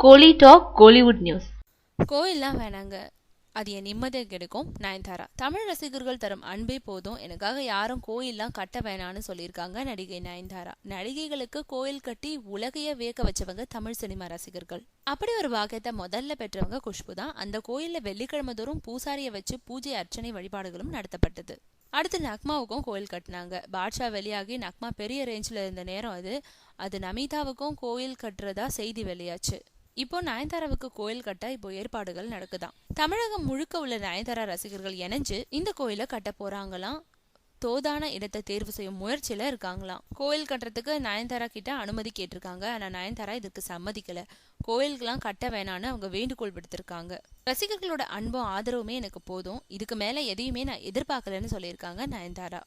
கோலி talk Kollywood news. கோயில்லாம் வேணாங்க, அது என் நிம்மதியை கெடுக்கும். நயன்தாரா. தமிழ் ரசிகர்கள் தரும் அன்பே போதும், எனக்காக யாரும் கோயில்லாம் கட்ட வேணான்னு சொல்லியிருக்காங்க நடிகை நயன்தாரா. நடிகைகளுக்கு கோயில் கட்டி உலகைய வியக்க வச்சவங்க தமிழ் சினிமா ரசிகர்கள். அப்படி ஒரு பாக்கியத்தை முதல்ல பெற்றவங்க குஷ்பு தான். அந்த கோயில்ல வெள்ளிக்கிழமை தோறும் பூசாரியை வச்சு பூஜை அர்ச்சனை வழிபாடுகளும் நடத்தப்பட்டது. அடுத்து நக்மாவுக்கும் கோயில் கட்டினாங்க. பாட்ஷா வெளியாகி நக்மா பெரிய ரேஞ்சில் இருந்த நேரம் அது நமிதாவுக்கும் கோயில் கட்டுறதா செய்தி வெளியாச்சு. இப்போ நயன்தாராவுக்கு கோயில் கட்ட இப்போ ஏற்பாடுகள் நடக்குதாம். தமிழகம் முழுக்க உள்ள நயன்தாரா ரசிகர்கள் இணைஞ்சு இந்த கோயிலை கட்ட போறாங்களாம். தோதான இடத்தை தேர்வு செய்யும் முயற்சியில இருக்காங்களாம். கோயில் கட்டுறதுக்கு நயன்தாரா கிட்ட அனுமதி கேட்டிருக்காங்க. ஆனா நயன்தாரா இதுக்கு சம்மதிக்கல. கோயிலுக்கெல்லாம் கட்ட வேணான்னு அவங்க வேண்டுகோள் விடுத்திருக்காங்க. ரசிகர்களோட அன்பும் ஆதரவுமே எனக்கு போதும், இதுக்கு மேல எதையுமே நான் எதிர்பார்க்கலன்னு சொல்லியிருக்காங்க நயன்தாரா.